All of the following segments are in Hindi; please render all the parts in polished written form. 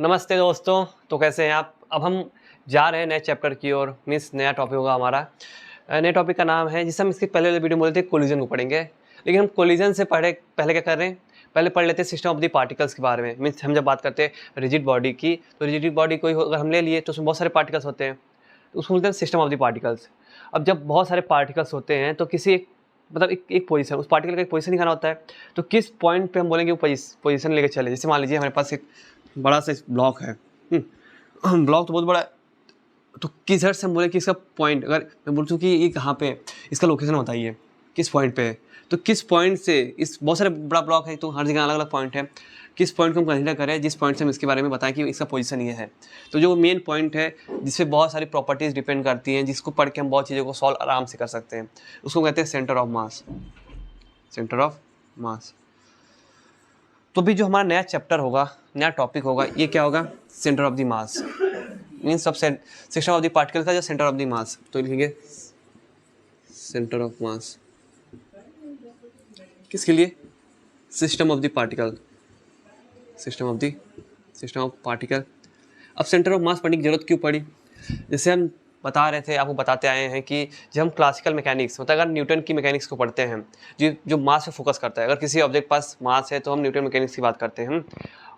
नमस्ते दोस्तों। तो कैसे हैं आप? अब हम जा रहे हैं नए चैप्टर की ओर। मीन्स नया टॉपिक होगा हमारा। नए टॉपिक का नाम है, जिसे हम इसके पहले वाले वीडियो में बोले थे कोलिजन को पढ़ेंगे, लेकिन हम कोलिजन से पहले क्या कर रहे हैं, पहले पढ़ लेते हैं सिस्टम ऑफ द पार्टिकल्स के बारे में। मीन्स हम जब बात करते हैं रिजिड बॉडी की, तो रिजिड बॉडी कोई अगर हम ले लिए तो उसमें बहुत सारे पार्टिकल्स होते हैं, तो उसको बोलते हैं सिस्टम ऑफ द पार्टिकल्स। अब जब बहुत सारे पार्टिकल्स होते हैं तो किसी एक पोजीशन, उस पार्टिकल का एक पोजीशन निकालना होता है। तो किस पॉइंट पे हम बोलेंगे वो पोजीशन लेके चले। जैसे मान लीजिए हमारे पास एक बड़ा सा ब्लॉक है, ब्लॉक तो बहुत बड़ा है, तो किस हद से हम बोले कि इसका पॉइंट, अगर मैं बोलूँ कि ये कहाँ पे है, इसका लोकेशन बताइए किस पॉइंट पे है। तो किस पॉइंट से, इस बहुत सारे बड़ा ब्लॉक है तो हर जगह अलग अलग पॉइंट है, किस पॉइंट को हम कंसीडर करें जिस पॉइंट से हम इसके बारे में बताएं कि इसका पोजीशन ये है। तो जो मेन पॉइंट है जिसपे बहुत सारी प्रॉपर्टीज़ डिपेंड करती हैं, जिसको पढ़ के हम बहुत चीज़ों को सॉल्व आराम से कर सकते हैं, उसको कहते हैं centre of mass. Centre of mass. तो भी जो हमारा नया चैप्टर होगा, नया टॉपिक होगा, ये क्या होगा? Centre of the mass. Means सब सिस्टम ऑफ द पार्टिकल का जो सेंटर ऑफ द मास, तो लिखेंगे सेंटर ऑफ मास। किसके लिए? System of the particle. System of particle. अब सेंटर ऑफ मास पढ़ने की जरूरत क्यों पड़ी? जैसे हम बता रहे थे, आपको बताते आए हैं कि जब हम क्लासिकल मैकेनिक्स, मतलब अगर न्यूटन की मैकेनिक्स को पढ़ते हैं, जो मास पे फोकस करता है, अगर किसी ऑब्जेक्ट पास मास है तो हम न्यूटन मैकेनिक्स की बात करते हैं।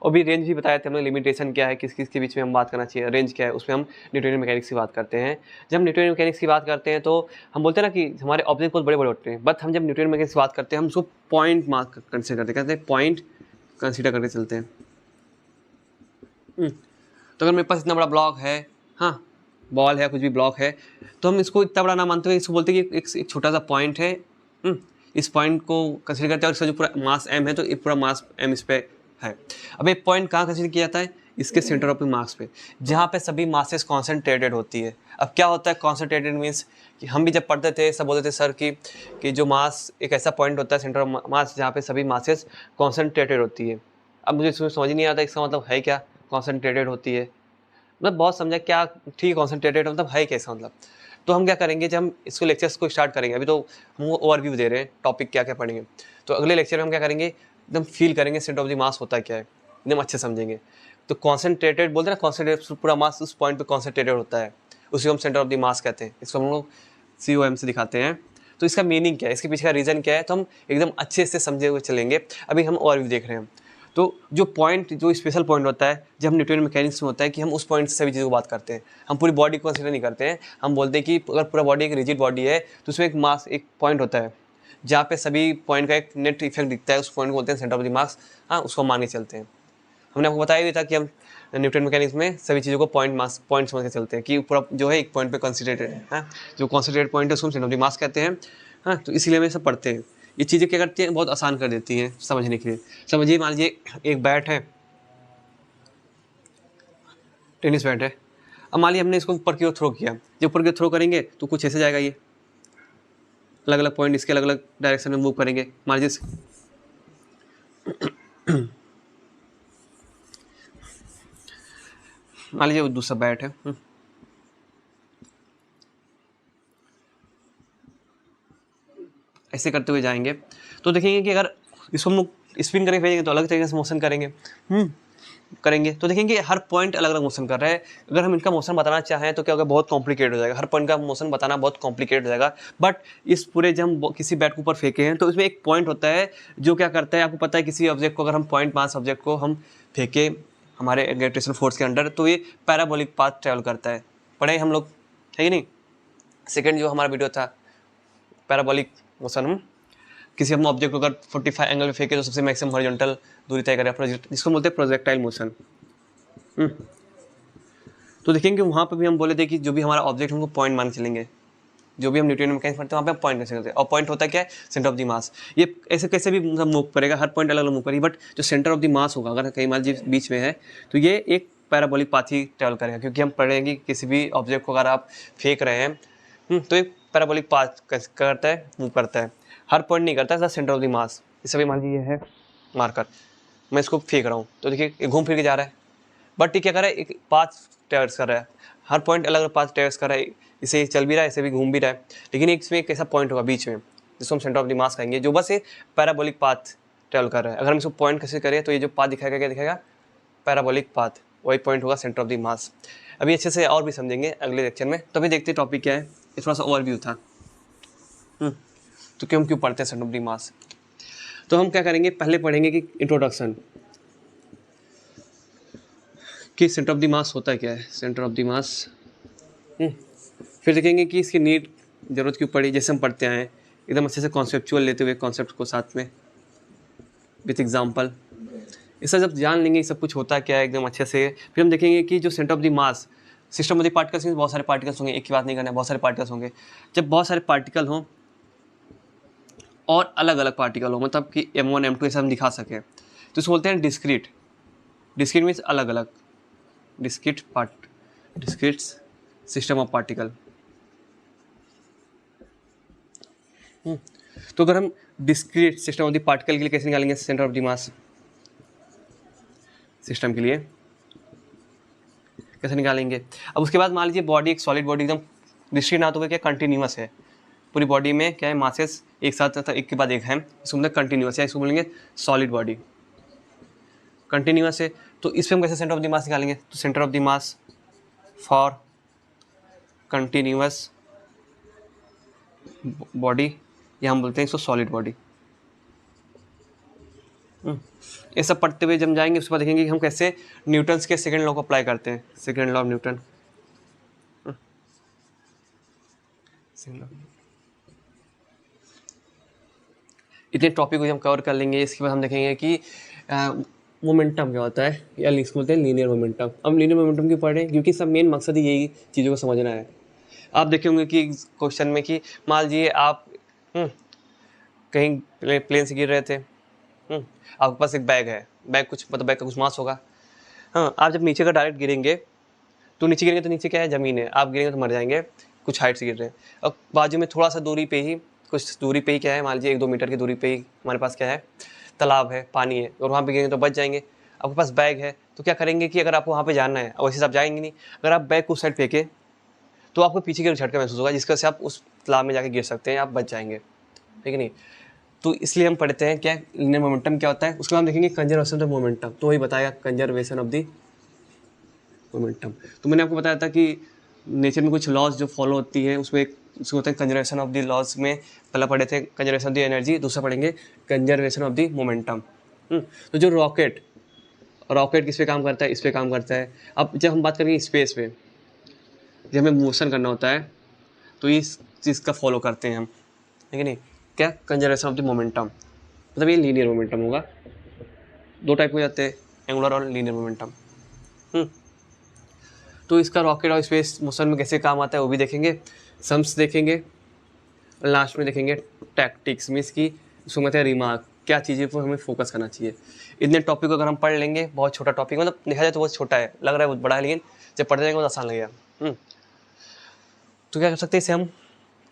और भी रेंज भी बताए थे हमने, लिमिटेशन क्या है, किस किस के बीच में हम बात करना चाहिए, रेंज क्या है, उसमें हम न्यूटन मैकेनिक्स की बात करते हैं। जब हम न्यूटन मैकेनिक्स की बात करते हैं तो हम बोलते हैं ना कि हमारे ऑब्जेक्ट बहुत बड़े बड़े होते हैं, बट हम जब न्यूटन मैकेनिक्स की बात करते हैं हम उसको पॉइंट मास कंसिडर करते हैं, कहते हैं पॉइंट कंसिडर करके चलते हैं। तो अगर मेरे पास इतना बड़ा ब्लॉक है, हाँ बॉल है, कुछ भी ब्लॉक है, तो हम इसको इतना बड़ा ना मानते हुए इसको बोलते हैं कि एक छोटा सा पॉइंट है। इस पॉइंट को कंसीडर करते हैं और इसका जो पूरा मास m है, तो ये पूरा मास m इस पे है। अब एक पॉइंट कहाँ कंसीडर किया जाता है? इसके सेंटर ऑफ द मास पे, जहाँ पे सभी मासेस कॉन्सेंट्रेटेड होती है। अब क्या होता है कॉन्सेंट्रेटेड? मीन्स कि हम भी जब पढ़ते थे सब बोलते थे सर कि जो मास, एक ऐसा पॉइंट होता है सेंटर ऑफ मास जहाँ पे सभी मासेस कॉन्सेंट्रेटेड होती है। अब मुझे इसमें समझ नहीं आता इसका मतलब है क्या, कॉन्सेंट्रेटेड होती है मतलब बहुत समझा क्या, ठीक कॉन्सेंट्रेटेड मतलब है क्या इसका मतलब। तो हम क्या करेंगे, जब हम इसको लेक्चर्स को स्टार्ट करेंगे, अभी तो हम ओवरव्यू दे रहे हैं टॉपिक क्या क्या पढ़ेंगे, तो अगले लेक्चर में हम क्या करेंगे, एकदम फील करेंगे सेंटर ऑफ द मास होता है क्या है, एकदम अच्छे समझेंगे। तो कॉन्सेंट्रेटेड बोलते हैं ना, कॉन्सेंट्रेटेड पूरा मास उस पॉइंट पे कॉन्सेंट्रेटेड होता है, उसी को हम सेंटर ऑफ द मास कहते हैं। इसको हम लोग COM से दिखाते हैं। तो इसका मीनिंग क्या है, इसके पीछे का रीज़न क्या है, तो हम एकदम अच्छे से समझे हुए चलेंगे। अभी हम ओवरव्यू देख रहे हैं। तो जो पॉइंट, जो स्पेशल पॉइंट होता है जब हम न्यूटन मैकेनिक्स में होता है कि हम उस पॉइंट से सभी चीज़ों को बात करते हैं, हम पूरी बॉडी को कंसीडर नहीं करते हैं। हम बोलते हैं कि अगर पूरा बॉडी एक रिजिड बॉडी है तो उसमें एक मास, एक पॉइंट होता है जहाँ पे सभी पॉइंट का एक नेट इफेक्ट दिखता है, उस पॉइंट को बोलते हैं सेंटर ऑफ द मास। हाँ, उसको मान के चलते हैं। हमने आपको बताया भी था कि हम न्यूटन मैकेनिक्स में सभी चीज़ों को पॉइंट समझ के चलते हैं कि पूरा जो है एक पॉइंट पे कॉन्सेंट्रेटेड है। हाँ, जो कॉन्सेंट्रेटेड पॉइंट है उसको सेंटर ऑफ द मास कहते हैं। हाँ, तो इसीलिए हम सब पढ़ते हैं। ये चीज़ें क्या करती हैं, बहुत आसान कर देती हैं समझने के लिए। समझिए, मान लीजिए एक बैट है, टेनिस बैट है। अब मान लीजिए हमने इसको ऊपर की ओर थ्रो किया, जब ऊपर की ओर थ्रो करेंगे तो कुछ ऐसे जाएगा, ये अलग अलग पॉइंट इसके अलग अलग डायरेक्शन में मूव करेंगे। मान लीजिए दूसरा बैट है, ऐसे करते हुए जाएंगे तो देखेंगे कि अगर इसको हम लोग स्पिन करके भेजेंगे तो अलग तरीके से मोशन करेंगे तो देखेंगे हर पॉइंट अलग अलग मोशन कर रहा है। अगर हम इनका मोशन बताना चाहें तो क्या होगा, बहुत कॉम्प्लिकेट हो जाएगा। हर पॉइंट का मोशन बताना बहुत कॉम्प्लिकेट हो जाएगा। बट इस पूरे जब हम किसी बैट के ऊपर फेंके हैं तो इसमें एक पॉइंट होता है जो क्या करता है, आपको पता है किसी ऑब्जेक्ट को अगर हम पॉइंट मास ऑब्जेक्ट को हम फेंके हमारे ग्रेविटेशनल फोर्स के अंडर, तो ये पैराबोलिक पाथ ट्रेवल करता है। पढ़े हम लोग, है कि नहीं? सेकेंड जो हमारा वीडियो था पैराबोलिक मोशन, हम किसी हम ऑब्जेक्ट को अगर 45 एंगल में फेंके तो सबसे मैक्सिमम हॉरिजॉन्टल दूरी तय करें, जिसको बोलते हैं प्रोजेक्टाइल मोशन। तो देखेंगे वहाँ पे भी हम बोले थे कि जो भी हमारा ऑब्जेक्ट हमको पॉइंट मान चलेंगे, जो भी हम न्यूटन मैकेनिक्स पढ़ते हैं वहाँ पे पॉइंट कैसे करते हैं। और पॉइंट होता है क्या है, सेंटर ऑफ द मास। ये ऐसे कैसे भी मूव करेगा, हर पॉइंट अलग अलग मूव करेगी, बट जो सेंटर ऑफ द मास होगा, अगर कहीं मान लीजिए बीच में है तो ये एक पैराबोलिक पाथ ही ट्रेवल करेगा। क्योंकि हम पढ़ेंगे किसी भी ऑब्जेक्ट को अगर आप फेंक रहे हैं तो एक पैराबोलिक पाथ करता है, मूव करता है, हर पॉइंट नहीं करता है, सेंटर ऑफ द मास। इसे भी मान लीजिए ये है मार्कर, मैं इसको फेंक रहा हूँ तो देखिए घूम फिर के जा रहा है, बट ये क्या कर रहा है, एक पाथ ट्रेवर्स कर रहा है, हर पॉइंट अलग अलग पाथ ट्रेवर्स कर रहा है। इसे चल भी रहा है, इसे भी घूम भी रहा है, लेकिन इसमें एक ऐसा पॉइंट होगा बीच में जिसको हम सेंटर ऑफ द मास कहेंगे, जो बस ये पैराबोलिक पाथ ट्रेवल कर रहा है। अगर हम इसको पॉइंट कैसे करें तो ये जो पाथ दिखाएगा क्या दिखाएगा, पैराबोलिक पाथ। वही पॉइंट होगा सेंटर ऑफ द मास। अभी अच्छे से और भी समझेंगे अगले लेक्चर में। तो अभी देखते हैं टॉपिक क्या है, ये थोड़ा सा ओवरव्यू था। तो क्यों पढ़ते हैं सेंटर ऑफ द मास। तो हम क्या करेंगे, पहले पढ़ेंगे कि इंट्रोडक्शन कि सेंटर ऑफ द मास होता क्या है, सेंटर ऑफ द मास। फिर देखेंगे कि इसकी नीड ज़रूरत क्यों पड़ी, जैसे हम पढ़ते आए हैं एकदम अच्छे से कॉन्सेप्चुअल लेते हुए कॉन्सेप्ट को साथ में विथ एग्जाम्पल। इससे जब जान लेंगे सब कुछ होता क्या है एकदम अच्छे से, फिर हम देखेंगे कि जो centre of the mass system of the particles में बहुत सारे पार्टिकल्स होंगे, एक की बात नहीं करना है, बहुत सारे पार्टिकल्स होंगे। जब बहुत सारे पार्टिकल हों और अलग अलग पार्टिकल हो, मतलब कि M1 M2 ऐसा हम दिखा सकें, तो इसको बोलते हैं डिस्क्रीट। डिस्क्रीट मीन्स अलग अलग, डिस्क्रीट सिस्टम ऑफ पार्टिकल। तो अगर हम discrete system of the particle के लिए कैसे निकालेंगे centre of the mass, system के लिए कैसे निकालेंगे। अब उसके बाद मान लीजिए बॉडी एक सॉलिड बॉडी एकदम डिस्क्रीट ना तो क्या कंटिन्यूअस है, पूरी बॉडी में क्या है मासेस एक साथ तथा एक के बाद एक है, इसको मतलब कंटिन्यूअस है, इसको बोलेंगे सॉलिड बॉडी कंटिन्यूअस है। तो इस पर हम कैसे सेंटर ऑफ द मास निकालेंगे, तो centre of the mass for continuous body, या हम बोलते हैं इसको सॉलिड बॉडी। ये सब पढ़ते हुए जब जाएंगे उसके बाद देखेंगे कि हम कैसे न्यूटन्स के सेकेंड लॉ को अप्लाई करते हैं, सेकेंड लॉ ऑफ न्यूटन। इतने टॉपिक को हम कवर कर लेंगे। इसके बाद हम देखेंगे कि मोमेंटम क्या होता है, या इसको बोलते हैं लीनियर मोमेंटम। हम लीनियर मोमेंटम क्यों पढ़ रहे हैं, क्योंकि सब मेन मकसद ही यही चीज़ों को समझना है। आप देखेंगे कि क्वेश्चन में कि मान लीजिए आप कहीं प्लेन से गिर रहे थे, आपके पास एक बैग है, बैग कुछ मतलब बैग का कुछ मास होगा। हाँ, आप जब नीचे का डायरेक्ट गिरेंगे तो नीचे गिरेंगे तो नीचे क्या है, ज़मीन है, आप गिरेंगे तो मर जाएंगे, कुछ हाइट से गिर रहे हैं। और बाजू में थोड़ा सा दूरी पे ही, कुछ दूरी पे ही क्या है, मान लीजिए 1-2 मीटर की दूरी पे ही हमारे पास क्या है, तालाब है, पानी है, और वहाँ पे गिरेंगे तो बच जाएंगे। आपके पास बैग है तो क्या करेंगे कि अगर आपको वहाँ पे जाना है, वैसे आप जाएंगे नहीं, अगर आप बैग को उस साइड फेंके तो आपको पीछे की झटका महसूस होगा, जिसकी वजह से आप उस तालाब में जाके गिर सकते हैं, आप बच जाएंगे, ठीक है नहीं। तो इसलिए हम पढ़ते हैं क्या लीनियर मोमेंटम क्या होता है। उसके बाद हम देखेंगे कंजर्वेशन ऑफ मोमेंटम, तो वही बताया कंजर्वेशन ऑफ द मोमेंटम। तो मैंने आपको बताया था कि नेचर में कुछ लॉज जो फॉलो होती है उसमें उसको होता है कंजर्वेशन ऑफ द लॉज में पहला पढ़े थे कंजर्वेशन ऑफ द एनर्जी, दूसरा पढ़ेंगे कंजर्वेशन ऑफ द मोमेंटम। तो जो रॉकेट किस पे काम करता है, इस पे काम करता है। अब जब हम बात करेंगे स्पेस पे, जब हमें मोशन करना होता है तो इस चीज़ का फॉलो करते हैं हम, ठीक है नहीं, क्या कंजर्वेशन ऑफ द मोमेंटम, मतलब ये लीनियर मोमेंटम होगा। 2 टाइप हो जाते हैं, एंगुलर और लीनियर मोमेंटम। तो इसका रॉकेट और स्पेस मोशन में कैसे काम आता है वो भी देखेंगे, सम्स देखेंगे, लास्ट में देखेंगे टैक्टिक्स मीन्स की उसको कहते हैं रिमार्क, क्या चीज़ें पर हमें फोकस करना चाहिए। इतने टॉपिक को अगर हम पढ़ लेंगे, बहुत छोटा टॉपिक, मतलब देखा जाए तो बहुत छोटा है, लग रहा है बहुत बड़ा है, लेकिन जब पढ़ते जाएंगे बहुत आसान लगेगा। तो क्या कर सकते हैं, इसे हम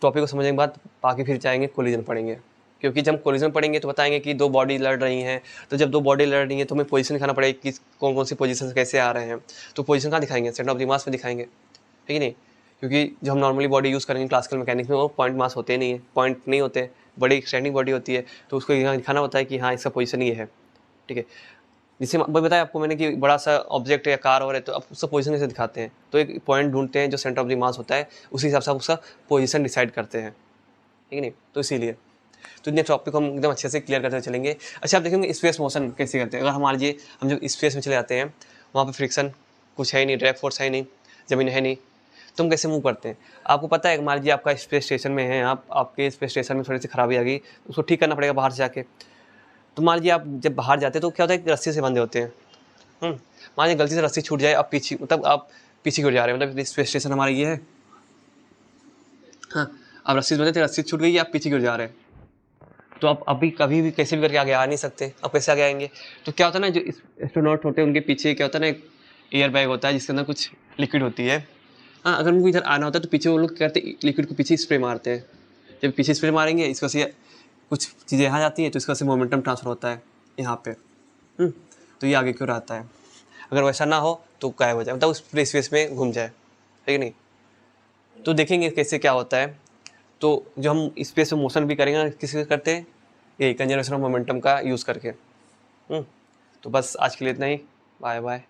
टॉपिक को समझने के बाद बाकी फिर चाहेंगे कोलिजन पढ़ेंगे, क्योंकि जब कोलिजन पढ़ेंगे तो बताएंगे कि 2 बॉडी लड़ रही हैं, तो जब 2 बॉडी लड़ रही हैं तो हमें पोजीशन दिखाना पड़ेगा कि कौन कौन सी पोजीशन से कैसे आ रहे हैं। तो पोजीशन कहाँ दिखाएंगे, सेंटर ऑफ द मास में दिखाएंगे, ठीक है नहीं, क्योंकि जो हम नॉर्मली बॉडी यूज़ करेंगे क्लासिकल मैकेनिक्स में वो पॉइंट मास होते नहीं है, पॉइंट नहीं होते, बड़ी एक्सटेंडिंग बॉडी होती है, तो उसको यहाँ दिखाना होता है कि हाँ इसका पोजीशन ये है, ठीक है। जिससे बताया आपको मैंने कि बड़ा सा ऑब्जेक्ट या कार और है तो आप उसका पोजीशन कैसे दिखाते हैं, तो एक पॉइंट ढूंढते हैं जो सेंटर ऑफ द मास होता है, उसी हिसाब से आप उसका पोजीशन डिसाइड करते हैं, ठीक है नहीं। तो इसीलिए तो इतने टॉपिक हम एकदम अच्छे से क्लियर करते चलेंगे। अच्छा आप देखेंगे स्पेस मोशन कैसे करते हैं। अगर मान लीजिए हम जब स्पेस में चले जाते हैं, वहाँ पे फ्रिक्शन कुछ है ही नहीं, ड्रैग फोर्स है ही नहीं, ज़मीन है नहीं, तो हम कैसे मूव करते हैं। आपको पता है मान लीजिए आपका स्पेस स्टेशन में है, आपके स्पेस स्टेशन में थोड़ी सी खराबी आ गई, उसको ठीक करना पड़ेगा बाहर से जाके। तो मान लीजिए आप जब बाहर जाते हैं तो क्या होता है, रस्सी से बंधे होते हैं। मान लीजिए गलती से रस्सी छूट जाए, आप पीछे मतलब आप पीछे गिर जा रहे हैं, मतलब स्पेस स्टेशन हमारा ये है, हाँ आप रस्सी से बंधे थे, रस्सी छूट गई, आप पीछे गिर जा रहे हैं, तो आप अभी कभी भी कैसे भी करके आगे आ नहीं सकते, अब कैसे आगे आएंगे। तो क्या होता है ना, जो एस्ट्रोनॉट होते हैं उनके पीछे क्या होता है ना, एक एयर बैग होता है जिसके अंदर कुछ लिक्विड होती है। हाँ अगर उनको इधर आना होता है तो पीछे वो लोग क्या करते हैं, लिक्विड को पीछे स्प्रे मारते हैं। जब पीछे स्प्रे मारेंगे इसको से कुछ चीज़ें यहाँ जाती हैं, तो इसका से मोमेंटम ट्रांसफर होता है यहाँ पे, तो ये आगे क्यों रहता है। अगर वैसा ना हो तो गायब हो जाए, मतलब उस स्पेस में घूम जाए, है कि नहीं। तो देखेंगे कैसे क्या होता है। तो जो हम स्पेस में मोशन भी करेंगे किसी करते हैं, यही कंजर्वेशन ऑफ मोमेंटम का यूज़ करके। तो बस आज के लिए इतना ही, बाय बाय।